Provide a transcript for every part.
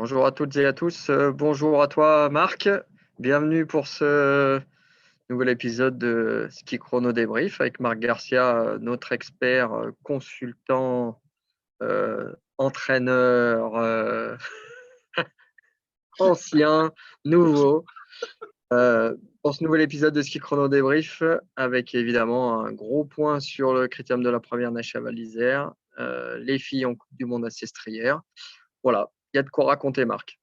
Bonjour à toutes et à tous. Bonjour à toi, Marc. Bienvenue pour ce nouvel épisode de Ski Chrono Débrief avec Marc Garcia, notre expert, consultant, entraîneur, ancien, nouveau, pour ce nouvel épisode de Ski Chrono Débrief avec évidemment un gros point sur le critérium de la première nage à Val d'Isère, les filles en Coupe du monde à Sestrières. Voilà, il y a de quoi raconter, Marc.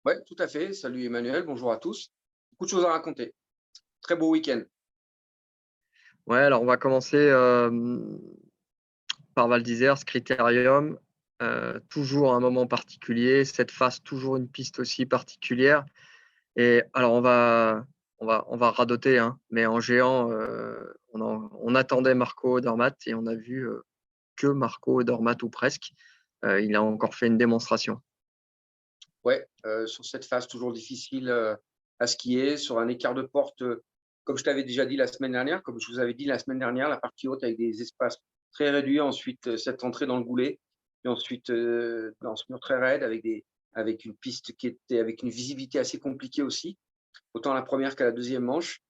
Oui, tout à fait. Salut Emmanuel, bonjour à tous. Beaucoup de choses à raconter. Très beau week-end. Ouais, alors on va commencer par Val d'Isère, ce critérium. Toujours un moment particulier, cette phase, toujours une piste aussi particulière. Et alors on va radoter, hein, mais en géant, on attendait Marco Odermatt et on a vu que Marco Odermatt ou presque. Il a encore fait une démonstration. Ouais, sur cette phase toujours difficile à skier, sur un écart de porte, comme je t'avais déjà dit la semaine dernière, comme je vous avais dit la semaine dernière, la partie haute avec des espaces très réduits, ensuite cette entrée dans le goulet, et ensuite dans ce mur très raide avec une piste qui était avec une visibilité assez compliquée aussi, autant la première qu'à la deuxième manche.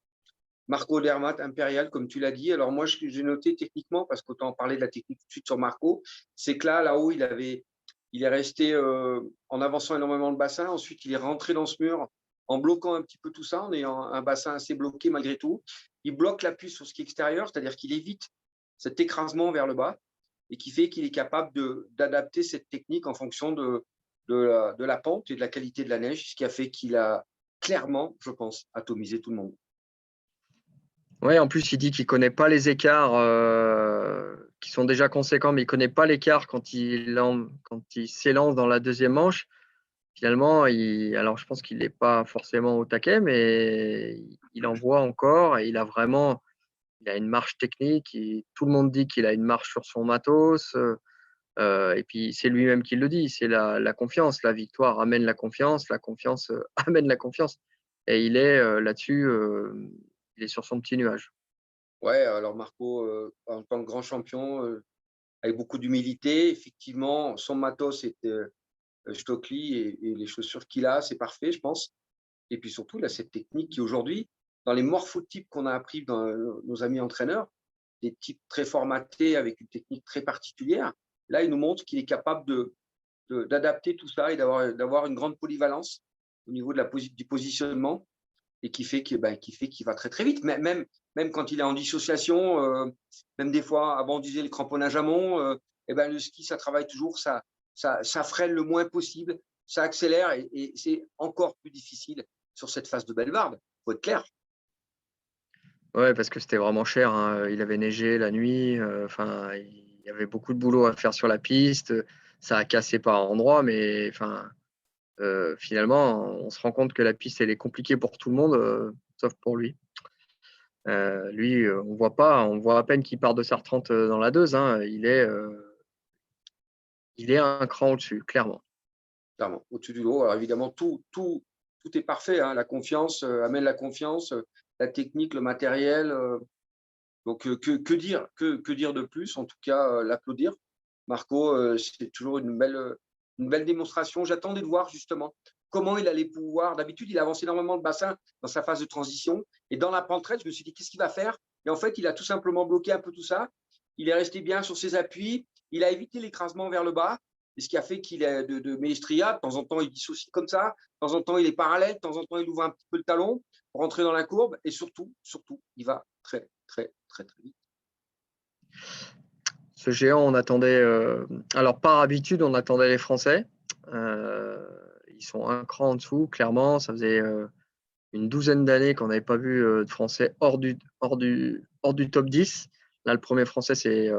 Marco Odermatt, impérial, comme tu l'as dit. Alors moi, j'ai noté techniquement, parce qu'autant parler de la technique tout de suite sur Marco, c'est que là-haut, il est resté en avançant énormément le bassin. Ensuite, il est rentré dans ce mur en bloquant un petit peu tout ça, en ayant un bassin assez bloqué malgré tout. Il bloque l'appui sur ce qui est extérieur, c'est-à-dire qu'il évite cet écrasement vers le bas et qui fait qu'il est capable d'adapter cette technique en fonction de la pente et de la qualité de la neige, ce qui a fait qu'il a clairement, je pense, atomisé tout le monde. Ouais, en plus, il dit qu'il connaît pas les écarts qui sont déjà conséquents, mais il connaît pas l'écart quand il s'élance dans la deuxième manche. Finalement, alors je pense qu'il n'est pas forcément au taquet, mais il en voit encore et il a une marche technique. Tout le monde dit qu'il a une marche sur son matos. Et puis c'est lui-même qui le dit, c'est la confiance. La victoire amène la confiance amène la confiance. Et il est là-dessus, il est sur son petit nuage. Ouais, alors Marco, en tant que grand champion, avec beaucoup d'humilité, effectivement, son matos est Stockley et les chaussures qu'il a, c'est parfait, je pense. Et puis surtout, il a cette technique qui aujourd'hui, dans les morphotypes qu'on a appris dans nos amis entraîneurs, des types très formatés avec une technique très particulière, là, il nous montre qu'il est capable d'adapter tout ça et d'avoir une grande polyvalence au niveau de du positionnement et qui fait qu'il va très très vite. Même quand il est en dissociation, même des fois, avant on disait le cramponnage amont, et ben, le ski, ça travaille toujours, ça freine le moins possible, ça accélère et c'est encore plus difficile sur cette phase de Bellevarde, il faut être clair. Ouais, parce que c'était vraiment cher, hein. Il avait neigé la nuit, enfin, il y avait beaucoup de boulot à faire sur la piste. Ça a cassé par endroits, mais enfin, finalement, on se rend compte que la piste, elle est compliquée pour tout le monde, sauf pour lui. Lui, on voit à peine qu'il part de Sartrante dans la 2, hein. Il est un cran au-dessus, clairement. Clairement, au-dessus du lot. Alors évidemment, tout est parfait, hein. La confiance amène la confiance, la technique, le matériel. Donc, que dire de plus? En tout cas, l'applaudir. Marco, c'est toujours une belle démonstration. J'attendais de voir justement comment il allait pouvoir. D'habitude, il avance énormément le bassin dans sa phase de transition. Et dans la pente raide, je me suis dit, qu'est-ce qu'il va faire? Et en fait, il a tout simplement bloqué un peu tout ça. Il est resté bien sur ses appuis. Il a évité l'écrasement vers le bas. Et ce qui a fait qu'il est de Maestria. De temps en temps, il dissocie comme ça. De temps en temps, il est parallèle. De temps en temps, il ouvre un petit peu le talon pour rentrer dans la courbe. Et surtout, il va très, très, très, très vite. Ce géant, on attendait, alors par habitude, on attendait les Français. Heu, Ils sont un cran en dessous, clairement. Ça faisait, une douzaine d'années qu'on n'avait pas vu, de Français hors du top 10. Là, le premier Français, c'est,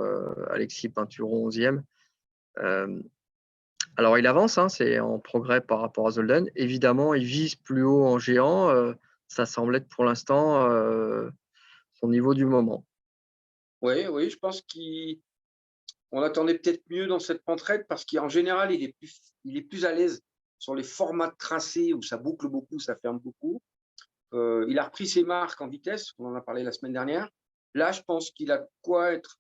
Alexis Pinturault, 11e. Hem, alors il avance, hein, c'est en progrès par rapport à Zolden. Évidemment, il vise plus haut en géant, ça semble être pour l'instant, son niveau du moment. Oui, oui, je pense qu'on attendait peut-être mieux dans cette pente raide parce qu'en général, il est plus à l'aise sur les formats de tracés où ça boucle beaucoup, ça ferme beaucoup. Il a repris ses marques en vitesse, on en a parlé la semaine dernière. Là, je pense qu'il a de quoi être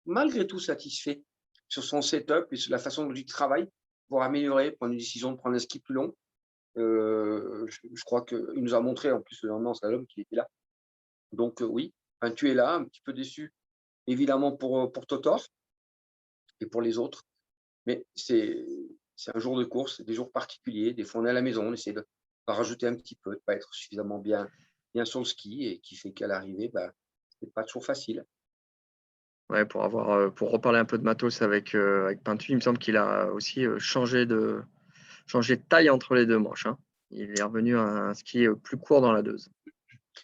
malgré tout satisfait sur son setup et sur la façon dont il travaille. pouvoir améliorer, prendre une décision de prendre un ski plus long. Je crois qu'il nous a montré en plus le lendemain en slalom qu'il était là. Donc oui, tu es là, un petit peu déçu, évidemment pour Totor et pour les autres. Mais c'est un jour de course, des jours particuliers. Des fois, on est à la maison, on essaie de rajouter un petit peu, de ne pas être suffisamment bien sur le ski et qui fait qu'à l'arrivée, c'est pas toujours facile. Ouais, pour reparler un peu de matos avec Peintu, il me semble qu'il a aussi changé de taille entre les deux manches, hein. Il est revenu à un ski plus court dans la 2.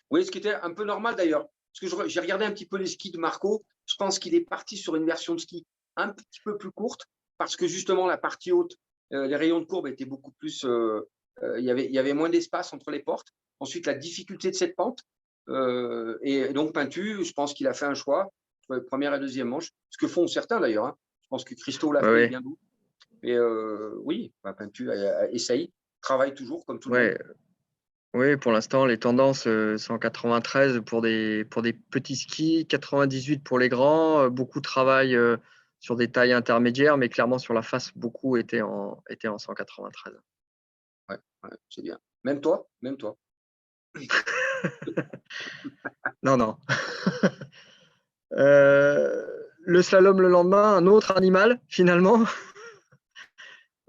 Oui, ce qui était un peu normal d'ailleurs. Parce que j'ai regardé un petit peu les skis de Marco. Je pense qu'il est parti sur une version de ski un petit peu plus courte parce que justement, la partie haute, les rayons de courbe étaient beaucoup plus. Il y avait moins d'espace entre les portes. Ensuite, la difficulté de cette pente. Et donc, Peintu, je pense qu'il a fait un choix entre la première et la deuxième manche. Ce que font certains d'ailleurs, hein. Je pense que Christo l'a fait Ouais, bien doux. Et oui, Peintu essaye, travaille toujours comme tout le monde. ouais. Oui, pour l'instant, les tendances, 193 pour des petits skis, 98 pour les grands. Beaucoup travaillent sur des tailles intermédiaires, mais clairement sur la face, beaucoup étaient en 193. Ouais, c'est bien. Même toi, même toi. Non, non. Le slalom le lendemain, un autre animal finalement.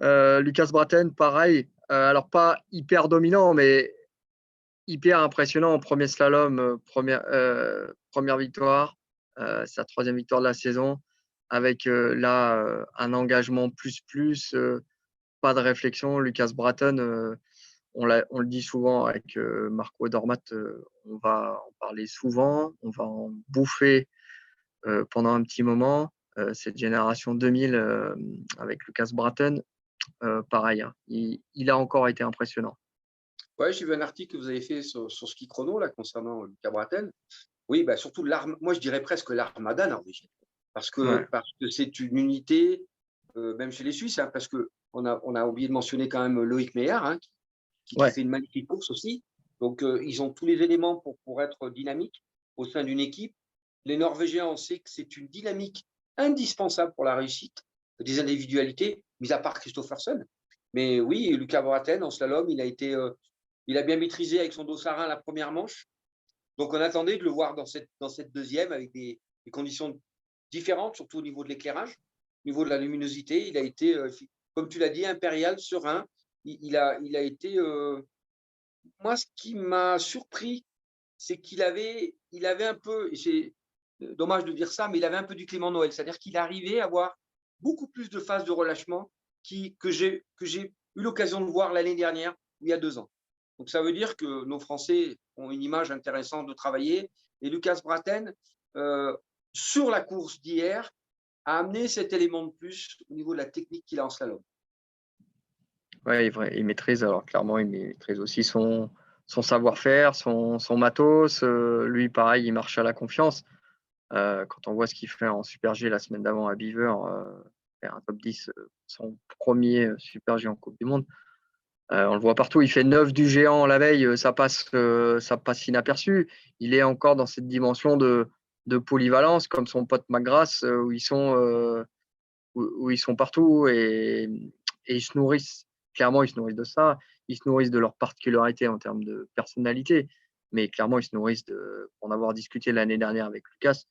Lucas Braten, pareil. Alors pas hyper dominant, mais hyper impressionnant en premier slalom, première victoire, sa 3e victoire de la saison, avec là un engagement plus, pas de réflexion. Lucas Braten, on le dit souvent avec Marco Dormat, on va en parler souvent, on va en bouffer pendant un petit moment. Cette génération 2000 avec Lucas Braten, pareil, hein, il a encore été impressionnant. Ouais, j'ai vu un article que vous avez fait sur Ski Chrono là, concernant Lucas Braten. Oui, surtout moi je dirais presque l'armada norvégienne. Parce que c'est une unité, même chez les Suisses, hein, parce qu'on a oublié de mentionner quand même Loïc Meyer, hein, qui fait une magnifique course aussi. Donc ils ont tous les éléments pour être dynamiques au sein d'une équipe. Les Norvégiens, on sait que c'est une dynamique indispensable pour la réussite des individualités, mis à part Christophersen. Mais oui, Lucas Braten, en slalom, il a bien maîtrisé avec son dos sarin la première manche. Donc, on attendait de le voir dans cette deuxième avec des conditions différentes, surtout au niveau de l'éclairage, au niveau de la luminosité. Il a été, comme tu l'as dit, impérial, serein. Il a été. Moi, ce qui m'a surpris, c'est qu'il avait un peu, et c'est dommage de dire ça, mais il avait un peu du Clément Noël. C'est-à-dire qu'il arrivait à avoir beaucoup plus de phases de relâchement que j'ai eu l'occasion de voir l'année dernière, il y a 2 ans. Donc, ça veut dire que nos Français ont une image intéressante de travailler. Et Lucas Braten, sur la course d'hier, a amené cet élément de plus au niveau de la technique qu'il a en slalom. Ouais, il maîtrise, alors clairement, il maîtrise aussi son savoir-faire, son matos. Lui, pareil, il marche à la confiance. Quand on voit ce qu'il fait en Super G la semaine d'avant à Beaver, faire un top 10, son premier Super G en Coupe du Monde, on le voit partout. Il fait 9 du géant la veille, ça passe inaperçu. Il est encore dans cette dimension de polyvalence, comme son pote McGrath, où ils sont partout et ils se nourrissent. Clairement, ils se nourrissent de ça. Ils se nourrissent de leur particularité en termes de personnalité. Mais clairement, ils se nourrissent pour en avoir discuté l'année dernière avec Lucas,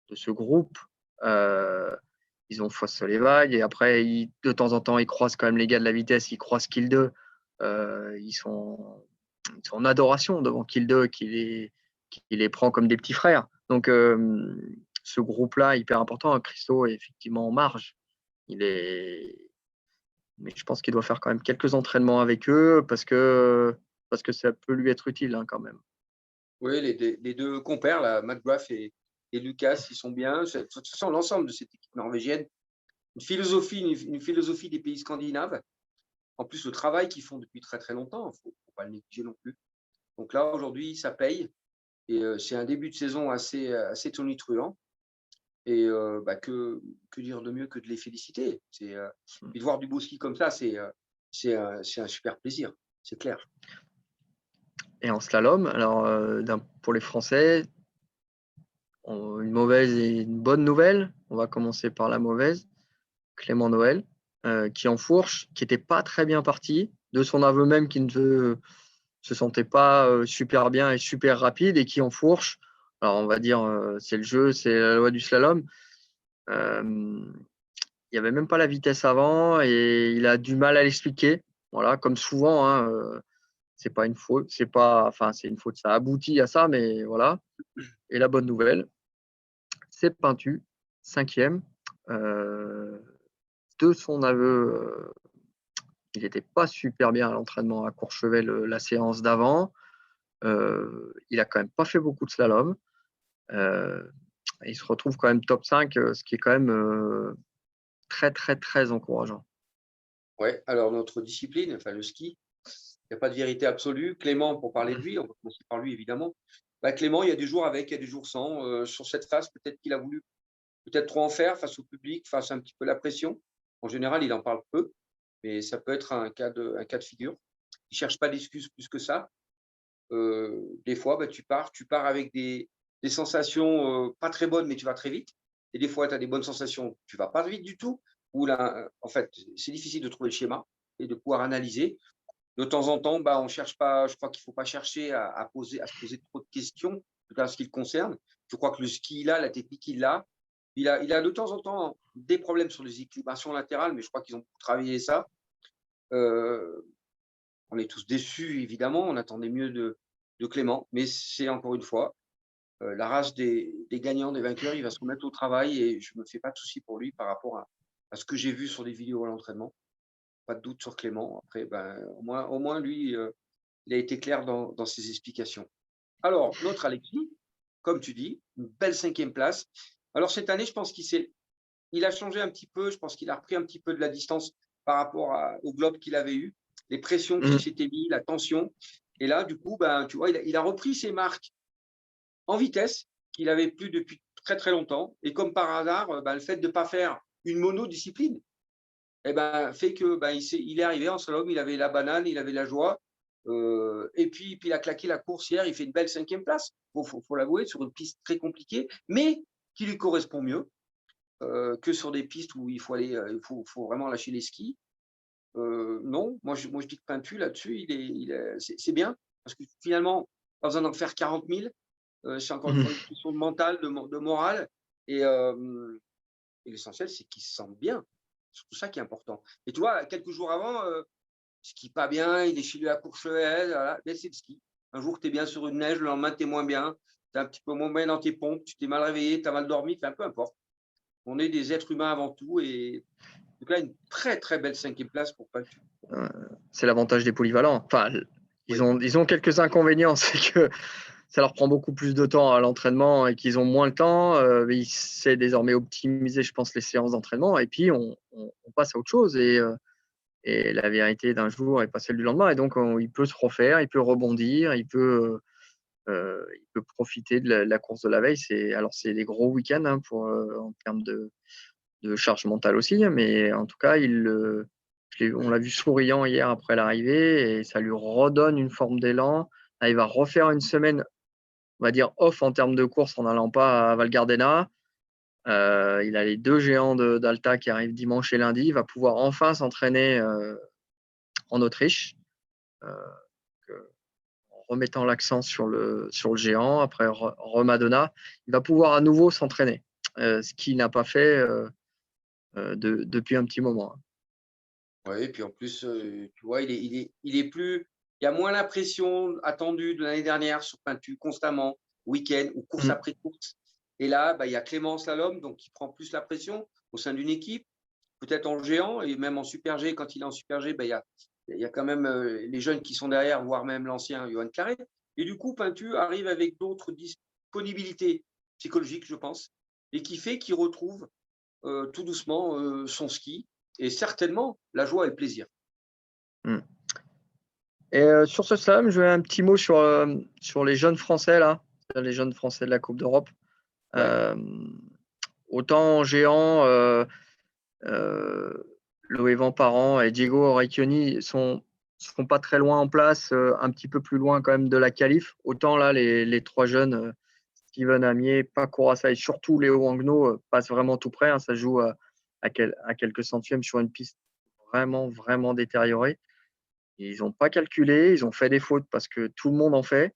de ce groupe. Ils ont Fosse sur les vagues. Et après, de temps en temps, ils croisent quand même les gars de la vitesse. Ils croisent Kill 2. Ils sont en adoration devant Kill 2 qui les prend comme des petits frères. Donc, ce groupe-là, hyper important. Christo est effectivement en marge. Mais je pense qu'il doit faire quand même quelques entraînements avec eux parce que ça peut lui être utile, hein, quand même. Oui, les deux compères, là, McGrath et Lucas, ils sont bien. De toute façon, l'ensemble de cette équipe norvégienne, une philosophie des pays scandinaves. En plus, le travail qu'ils font depuis très très longtemps, il ne faut pas le négliger non plus. Donc là, aujourd'hui, ça paye. Et c'est un début de saison assez tonitruant. Et que dire de mieux que de les féliciter. Puis de voir du beau ski comme ça, c'est un super plaisir, c'est clair. Et en slalom, alors pour les Français, une mauvaise et une bonne nouvelle. On va commencer par la mauvaise. Clément Noël, qui en fourche, qui n'était pas très bien parti, de son aveu même qui ne se sentait pas super bien et super rapide, et qui en fourche. Alors on va dire, c'est le jeu, c'est la loi du slalom. Il n'y avait même pas la vitesse avant et il a du mal à l'expliquer. Voilà, comme souvent, hein, c'est pas une faute, c'est une faute, ça aboutit à ça, mais voilà. Et la bonne nouvelle, c'est Pintu, 5e. De son aveu, il n'était pas super bien à l'entraînement à Courchevel la séance d'avant. Il a quand même pas fait beaucoup de slalom. Il se retrouve quand même top 5, ce qui est quand même très, très, très encourageant. Ouais, alors notre discipline, enfin le ski, il n'y a pas de vérité absolue. Clément, pour parler de lui, on va commencer par lui évidemment. Bah, Clément, il y a des jours avec, il y a des jours sans. Sur cette phase, peut-être qu'il a voulu peut-être trop en faire face au public, face à un petit peu la pression. En général, il en parle peu, mais ça peut être un cas de figure. Il ne cherche pas d'excuses plus que ça. Des fois, bah, tu pars avec des sensations pas très bonnes, mais tu vas très vite. Et des fois, tu as des bonnes sensations, tu vas pas vite du tout. Ou là, en fait, c'est difficile de trouver le schéma et de pouvoir analyser. De temps en temps, bah, on cherche pas, je crois qu'il ne faut pas chercher à se poser trop de questions, en tout cas en ce qui le concerne. Je crois que le ski, il a, la technique, il a. Il a de temps en temps des problèmes sur les équilibrations latérales, mais je crois qu'ils ont travaillé ça. Euh, on est tous déçus, évidemment. On attendait mieux de Clément, mais c'est encore une fois la race des gagnants, des vainqueurs. Il va se remettre au travail et je ne me fais pas de soucis pour lui par rapport à ce que j'ai vu sur des vidéos à l'entraînement. Pas de doute sur Clément. Après, ben, au moins lui, il a été clair dans ses explications. Alors, notre Alexis, comme tu dis, une belle 5e place. Alors, cette année, je pense il a changé un petit peu. Je pense qu'il a repris un petit peu de la distance par rapport au globe qu'il avait eu, les pressions qu'il s'était mis, la tension. Et là, du coup, ben, tu vois, il a repris ses marques en vitesse qu'il avait plus depuis très, très longtemps. Et comme par hasard, ben, le fait de ne pas faire une monodiscipline, eh ben, fait que ben, il est arrivé en slalom, il avait la banane, il avait la joie. Et puis, il a claqué la course hier, il fait une belle 5e place, il faut l'avouer, sur une piste très compliquée, mais qui lui correspond mieux que sur des pistes où il faut aller, faut vraiment lâcher les skis. Non, moi je dis que Pintu là-dessus, c'est bien, parce que finalement, pas besoin d'en faire 40 000. C'est encore une fois une question de mental, de morale. Et, l'essentiel, c'est qu'il se sente bien. C'est tout ça qui est important. Et tu vois, quelques jours avant, il skie pas bien, il est chez lui à Courchevel, voilà, mais c'est le ski. Un jour, tu es bien sur une neige, le lendemain, tu es moins bien, tu es un petit peu moins bien dans tes pompes, tu t'es mal réveillé, tu as mal dormi, enfin, peu importe. On est des êtres humains avant tout. Et en tout cas, une très, très belle 5e place pour Pintu. C'est l'avantage des polyvalents. Enfin, Oui. ils ont quelques inconvénients, c'est que ça leur prend beaucoup plus de temps à l'entraînement et qu'ils ont moins le temps. Il sait désormais optimiser, je pense, les séances d'entraînement. Et puis, on passe à autre chose. Et la vérité d'un jour n'est pas celle du lendemain. Et donc, il peut se refaire, il peut rebondir, il peut profiter de la course de la veille. C'est des gros week-ends hein, en termes de charge mentale aussi. Mais en tout cas, on l'a vu souriant hier après l'arrivée et ça lui redonne une forme d'élan. Là, il va refaire une semaine, on va dire, off en termes de course en n'allant pas à Val Gardena. Il a les 2 géants d'Alta qui arrivent dimanche et lundi. Il va pouvoir enfin s'entraîner en Autriche, en remettant l'accent sur le géant. Après Romadonna, il va pouvoir à nouveau s'entraîner, ce qu'il n'a pas fait depuis un petit moment. Ouais, et puis en plus, tu vois, il est plus, il y a moins la pression attendue de l'année dernière sur Pintu constamment, week-end ou course après course. Et là, bah, il y a Clément Slalom, donc qui prend plus la pression au sein d'une équipe, peut-être en géant et même en super G. Quand il est en super G, bah, il y a quand même les jeunes qui sont derrière, voire même l'ancien Johan Claret. Et du coup, Pintu arrive avec d'autres disponibilités psychologiques, je pense, et qui fait qu'il retrouve tout doucement son ski et certainement la joie et le plaisir. Et sur ce slalom, je veux un petit mot sur les jeunes Français, là, les jeunes Français de la Coupe d'Europe. Ouais. Autant en géant, Loé Parent et Diego Orecchioni sont pas très loin en place, un petit peu plus loin quand même de la qualif. Autant là, les 3 jeunes, Steven Amier, Paco Rassa et surtout Léo Angno, passent vraiment tout près. Hein, ça joue à quelques centièmes sur une piste vraiment, vraiment détérioré. Ils n'ont pas calculé, ils ont fait des fautes parce que tout le monde en fait.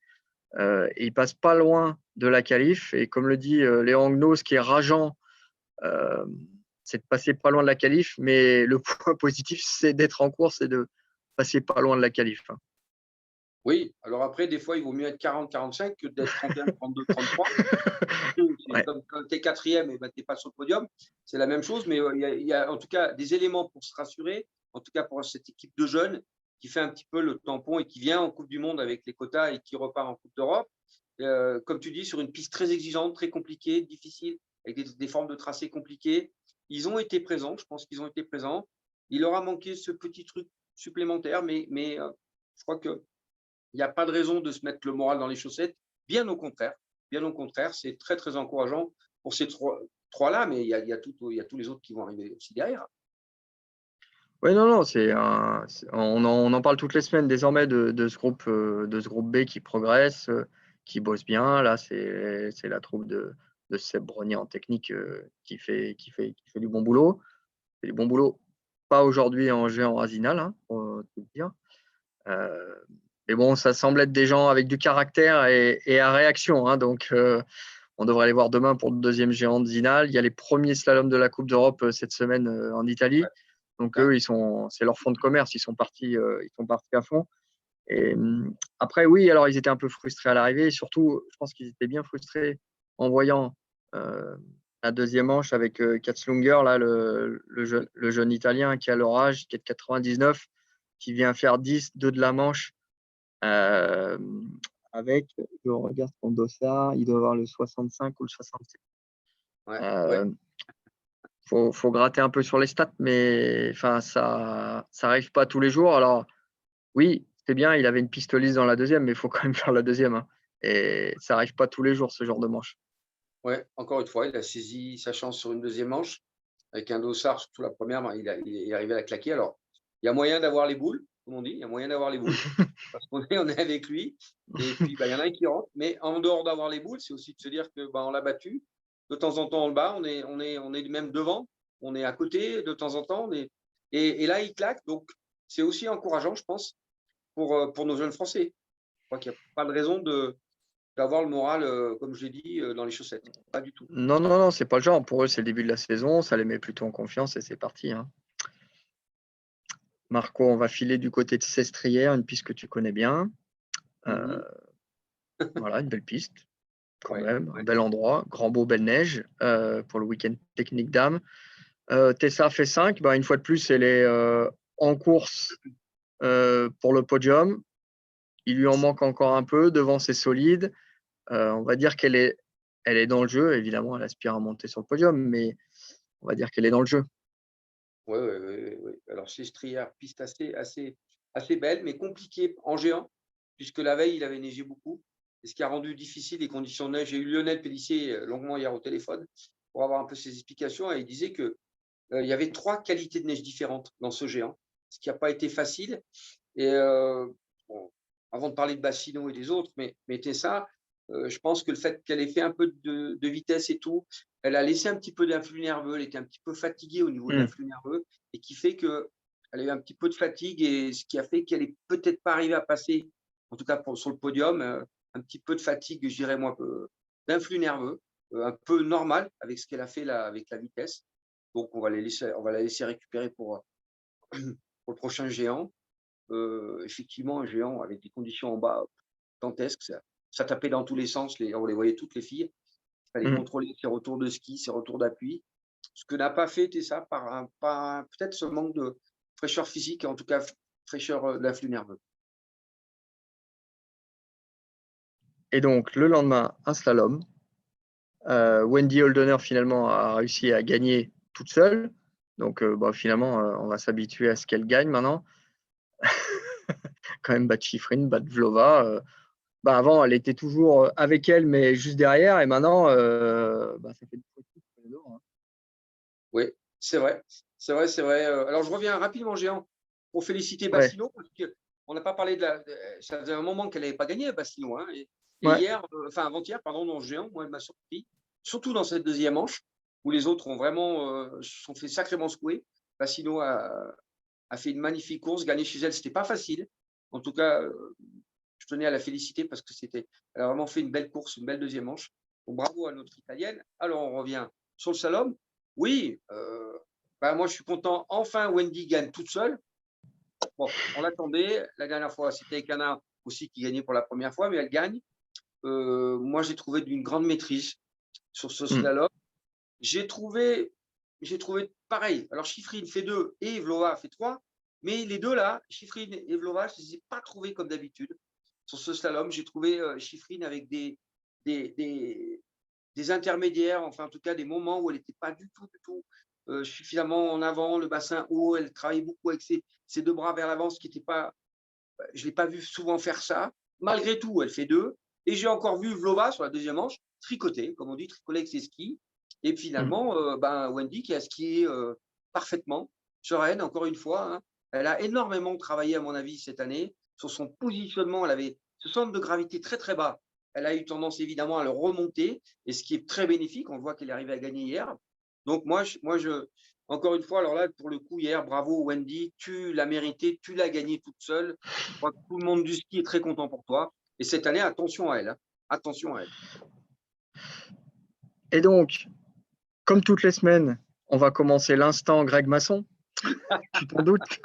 Et ils passent pas loin de la qualif. Et comme le dit Léon Agneau, ce qui est rageant, c'est de passer pas loin de la qualif. Mais le point positif, c'est d'être en course et de passer pas loin de la qualif. Oui, alors après, des fois, il vaut mieux être 40-45 que d'être 31, 32, 33. C'est Ouais. comme quand tu es quatrième et ben, tu n'es pas sur le podium. C'est la même chose, mais il y a en tout cas des éléments pour se rassurer, en tout cas pour cette équipe de jeunes qui fait un petit peu le tampon et qui vient en Coupe du Monde avec les quotas et qui repart en Coupe d'Europe. Comme tu dis, sur une piste très exigeante, très compliquée, difficile, avec des formes de tracés compliquées. Ils ont été présents, je pense qu'ils ont été présents. Il leur a manqué ce petit truc supplémentaire, mais je crois qu'il n'y a pas de raison de se mettre le moral dans les chaussettes. Bien au contraire. Bien au contraire, c'est très, très encourageant pour ces trois-là, mais il y a tous les autres qui vont arriver aussi derrière. Ouais, non, non, on en parle toutes les semaines désormais de ce groupe B qui progresse, qui bosse bien. Là, c'est la troupe de Seb Brognier en technique qui fait du bon boulot. Fait du bon boulot, pas aujourd'hui en géant Asinal, hein, pour tout le dire. Mais bon, ça semble être des gens avec du caractère et à réaction, hein, donc on devrait les voir demain pour le deuxième géant de Zinal. Il y a les premiers slaloms de la Coupe d'Europe cette semaine en Italie. Donc Bien. eux, c'est leur fonds de commerce, ils sont partis à fond. Et après, oui, alors ils étaient un peu frustrés à l'arrivée. Et surtout, je pense qu'ils étaient bien frustrés en voyant la deuxième manche avec Katzlunger, là, le jeune Italien qui a leur âge, qui est de 99, qui vient faire 10, 2 de la manche. Euh, Avec, je regarde son dossard, il doit avoir le 65 ou le 67. Ouais, ouais. Euh, faut gratter un peu sur les stats, mais enfin, ça arrive pas tous les jours. Alors, oui, c'est bien, il avait une piste lisse dans la deuxième, mais il faut quand même faire la deuxième, hein. Et ça arrive pas tous les jours, ce genre de manche. Ouais, encore une fois, il a saisi sa chance sur une deuxième manche avec un dossard, surtout la première, il est arrivé à la claquer. Alors, il y a moyen d'avoir les boules, comme on dit, il y a moyen d'avoir les boules, parce qu'on est avec lui. Et puis, bah, il y en a un qui rentre. Mais en dehors d'avoir les boules, c'est aussi de se dire que bah, on l'a battu. De temps en temps, on le bat, on est même devant, on est à côté, de temps en temps. Et là, il claque. Donc, c'est aussi encourageant, je pense, pour nos jeunes Français. Je crois qu'il n'y a pas de raison d'avoir le moral, comme je l'ai dit, dans les chaussettes. Pas du tout. Non, non, non, c'est pas le genre. Pour eux, c'est le début de la saison, ça les met plutôt en confiance et c'est parti, hein. Marco, on va filer du côté de Sestrières, une piste que tu connais bien. Euh, Mhm. voilà, une belle piste, quand Ouais, même, un ouais. bel endroit, grand beau, belle neige pour le week-end technique d'âme. Tessa fait 5, bah, une fois de plus, elle est en course pour le podium. Il lui en manque encore un peu, devant c'est solide. On va dire elle est dans le jeu, évidemment, elle aspire à monter sur le podium, mais on va dire qu'elle est dans le jeu. Ouais, ouais, ouais, ouais, ouais. Alors, chez Strière, piste assez belle, mais compliquée en géant, puisque la veille, il avait neigé beaucoup. Et ce qui a rendu difficile les conditions de neige. J'ai eu Lionel Pellissier longuement hier au téléphone pour avoir un peu ses explications. Et il disait que il y avait 3 qualités de neige différentes dans ce géant, ce qui n'a pas été facile. Et bon, avant de parler de Bassino et des autres, mais Tessa, je pense que le fait qu'elle ait fait un peu de vitesse et tout, elle a laissé un petit peu d'influx nerveux, elle était un petit peu fatiguée au niveau de Hmm. l'influx nerveux, et qui fait qu'elle a eu un petit peu de fatigue, et ce qui a fait qu'elle n'est peut-être pas arrivée à passer, en tout cas sur le podium, un petit peu de fatigue, je dirais moi, d'influx nerveux, un peu normal avec ce qu'elle a fait là, avec la vitesse. Donc on va la laisser récupérer pour le prochain géant. Effectivement, un géant avec des conditions en bas dantesques, ça tapait dans tous les sens, on les voyait toutes les filles. Il fallait Hmm. contrôler ses retours de ski, ses retours d'appui. Ce que n'a pas fait Tessa par peut-être ce manque de fraîcheur physique, en tout cas fraîcheur de l'afflux nerveux. Et donc, le lendemain, un slalom. Wendy Holdener, finalement, a réussi à gagner toute seule. Donc, finalement, on va s'habituer à ce qu'elle gagne maintenant. Quand même, battre Chifrin, battre Vlova. Avant, elle était toujours avec elle, mais juste derrière. Et maintenant, ça fait 2 fois de plus que les deux, hein. Oui, c'est vrai. C'est vrai, c'est vrai. Alors, je reviens rapidement, Géant, pour féliciter Ouais, Bassino, parce qu'on n'a pas parlé ça faisait un moment qu'elle n'avait pas gagné, Bassino, hein, et ouais. hier, enfin avant-hier, pardon, dans le Géant, moi, elle m'a surpris, surtout dans cette deuxième manche, où les autres ont vraiment se sont fait sacrément secouer. Bassino a fait une magnifique course. Gagner chez elle, ce n'était pas facile. En tout cas, je tenais à la féliciter parce que elle a vraiment fait une belle course, une belle deuxième manche. Donc, bravo à notre Italienne. Alors, on revient sur le slalom. Oui, moi, je suis content. Enfin, Wendy gagne toute seule. Bon, on l'attendait. La dernière fois, c'était Ekana aussi qui gagnait pour la première fois, mais elle gagne. Moi, j'ai trouvé d'une grande maîtrise sur ce slalom. J'ai trouvé pareil. Alors, Shiffrin fait 2 et Vlova fait 3. Mais les deux là, Shiffrin et Vlova, je ne les ai pas trouvés comme d'habitude. Sur ce slalom, j'ai trouvé Shiffrin avec des intermédiaires, enfin en tout cas des moments où elle n'était pas du tout suffisamment en avant, le bassin haut. Elle travaillait beaucoup avec ses deux bras vers l'avant, ce qui n'était pas. Je ne l'ai pas vu souvent faire ça. Malgré tout, elle fait 2. Et j'ai encore vu Vlova sur la deuxième manche tricoter, comme on dit, tricoter avec ses skis. Et finalement, Wendy qui a skié parfaitement, sereine, encore une fois. Hein. Elle a énormément travaillé, à mon avis, cette année. Sur son positionnement, elle avait ce centre de gravité très, très bas. Elle a eu tendance, évidemment, à le remonter. Et ce qui est très bénéfique, on voit qu'elle est arrivée à gagner hier. Donc, encore une fois, alors là, pour le coup, hier, bravo Wendy, tu l'as mérité, tu l'as gagné toute seule. Je crois que tout le monde du ski est très content pour toi. Et cette année, attention à elle. Hein. Attention à elle. Et donc, comme toutes les semaines, on va commencer l'instant Greg Masson. Tu t'en doutes.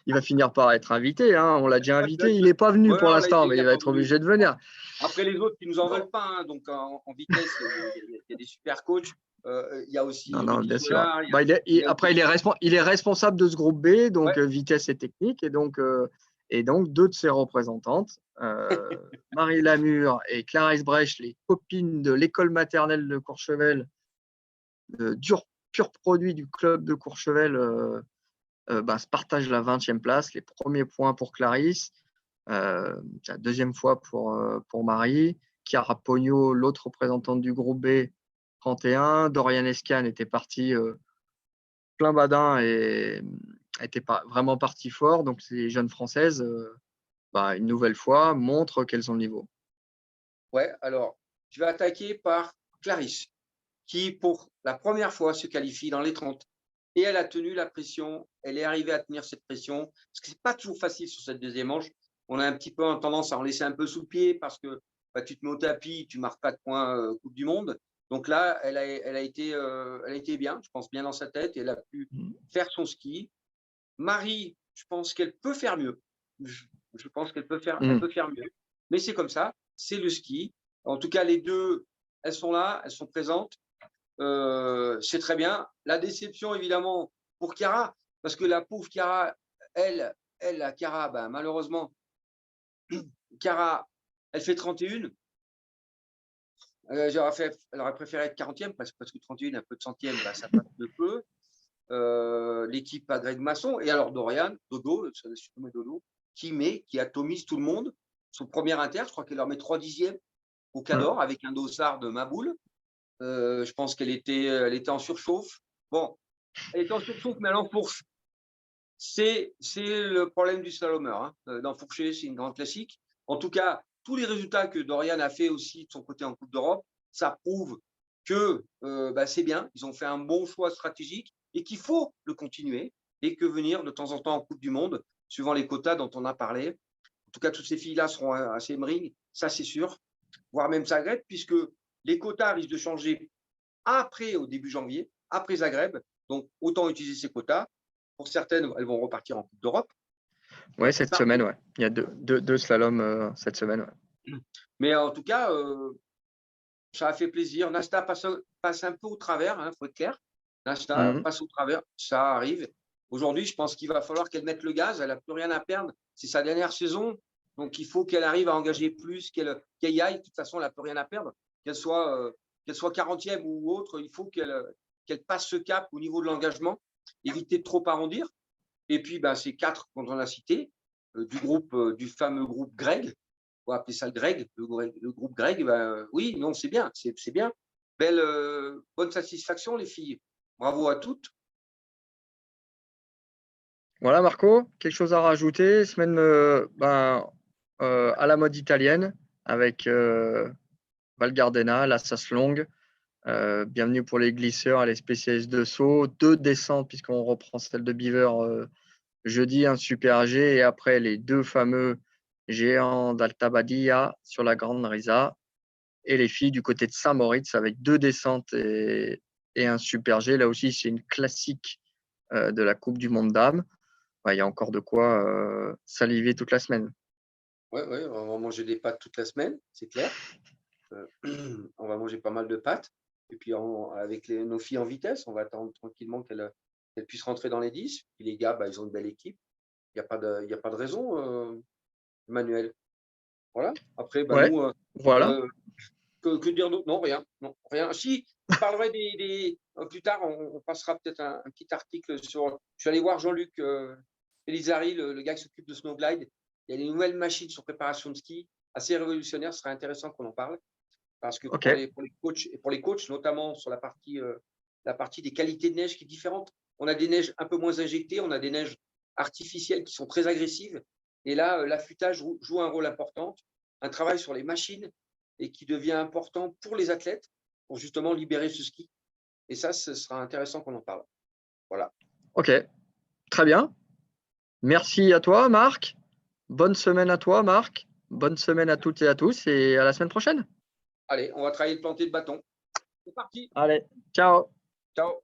Il va finir par être invité. Hein. On l'a déjà invité. Il n'est pas venu pour l'instant, mais il va être obligé de venir. Après, les autres qui ne nous en veulent pas. Hein. Donc, en vitesse, il y a des super coachs. Il y a aussi. Non, bien sûr. Après, il est responsable de ce groupe B, donc vitesse et technique. Et donc, deux de ses représentantes, Marie Lamure et Clarisse Brech, les copines de l'école maternelle de Courchevel, pur produit du club de Courchevel, se partagent la 20e place. Les premiers points pour Clarisse, la deuxième fois pour Marie. Chiara Pogno, l'autre représentante du groupe B, 31. Dorian Escan était parti plein badin et était vraiment parti fort. Donc, ces jeunes Françaises, une nouvelle fois, montrent qu'elles ont le niveau. Ouais, alors, je vais attaquer par Clarisse, qui, pour la première fois, se qualifie dans les 30. Et elle a tenu la pression. Elle est arrivée à tenir cette pression. Parce que ce n'est pas toujours facile sur cette deuxième manche. On a un petit peu tendance à en laisser un peu sous le pied parce que tu te mets au tapis, tu ne marques pas de points Coupe du Monde. Donc là, elle a été bien, je pense bien dans sa tête. Et elle a pu faire son ski. Marie, je pense qu'elle peut faire mieux. Je pense qu'elle peut faire mieux. Mais c'est comme ça, c'est le ski. En tout cas, les deux, elles sont là, elles sont présentes. C'est très bien. La déception, évidemment, pour Chiara, parce que la pauvre Chiara, la Chiara, malheureusement, Chiara, elle fait 31. Elle aurait préféré être 40e parce que 31, un peu de centième, ça passe de peu. L'équipe à Greg Masson. Et alors Dorian, Dodo, qui atomise tout le monde. Son premier inter, je crois qu'elle leur met 3 dixièmes au Cador avec un dossard de Maboul. Je pense qu'elle était en surchauffe. Bon, elle était en surchauffe, mais elle enfourche. C'est le problème du slalomeur. Hein. D'enfourcher, c'est une grande classique. En tout cas, tous les résultats que Dorian a fait aussi de son côté en Coupe d'Europe, ça prouve que c'est bien. Ils ont fait un bon choix stratégique et qu'il faut le continuer et que venir de temps en temps en Coupe du Monde, suivant les quotas dont on a parlé. En tout cas, toutes ces filles-là seront à Semmering, ça c'est sûr, voire même Zagreb, puisque les quotas risquent de changer au début janvier, après Zagreb. Donc, autant utiliser ces quotas. Pour certaines, elles vont repartir en Coupe d'Europe. Oui, cette semaine, ouais. Il y a deux slaloms cette semaine. Ouais. Mais en tout cas, ça a fait plaisir. Nasta passe un peu au travers, il faut être clair. Nasta passe au travers, ça arrive. Aujourd'hui, je pense qu'il va falloir qu'elle mette le gaz. Elle n'a plus rien à perdre. C'est sa dernière saison. Donc, il faut qu'elle arrive à engager plus, qu'elle y aille. De toute façon, elle n'a plus rien à perdre. Qu'elle soit 40e ou autre, il faut qu'elle passe ce cap au niveau de l'engagement, éviter de trop arrondir. Et puis, ces 4 qu'on en a cités, du fameux groupe Greg, on va appeler ça le groupe Greg, oui, non, c'est bien, c'est bien. Bonne satisfaction, les filles. Bravo à toutes. Voilà, Marco, quelque chose à rajouter? Semaine à la mode italienne avec Val Gardena, la Sasse longue, Bienvenue pour les glisseurs et les spécialistes de saut. 2 descentes, puisqu'on reprend celle de Beaver jeudi, un super G, et après les 2 fameux géants d'Alta Badia sur la Grande Risa. Et les filles du côté de Saint-Moritz avec 2 descentes et un super G. Là aussi, c'est une classique de la Coupe du Monde dames. Il y a encore de quoi saliver toute la semaine. Ouais, on va manger des pâtes toute la semaine, c'est clair. On va manger pas mal de pâtes. Et puis, avec nos filles en vitesse, on va attendre tranquillement qu'elles puissent rentrer dans les 10. Puis les gars, ils ont une belle équipe. Il n'y a pas de raison, Emmanuel. Voilà. Après, Ouais, nous, voilà. que dire d'autre? Non, rien. Non, rien. Si, je parlerai plus tard, on passera peut-être un petit article sur. Je suis allé voir Jean-Luc Elizari, le gars qui s'occupe de Snowglide. Il y a des nouvelles machines sur préparation de ski assez révolutionnaires. Ce serait intéressant qu'on en parle. Parce que Ok. pour les coachs, notamment sur la partie des qualités de neige qui est différente. On a des neiges un peu moins injectées, on a des neiges artificielles qui sont très agressives. Et là, l'affûtage joue un rôle important. Un travail sur les machines et qui devient important pour les athlètes pour justement libérer ce ski. Et ça, ce sera intéressant qu'on en parle. Voilà. Ok. Très bien. Merci à toi, Marc. Bonne semaine à toi, Marc. Bonne semaine à toutes et à tous et à la semaine prochaine. Allez, on va travailler le planter de bâton. C'est parti. Allez, ciao. Ciao.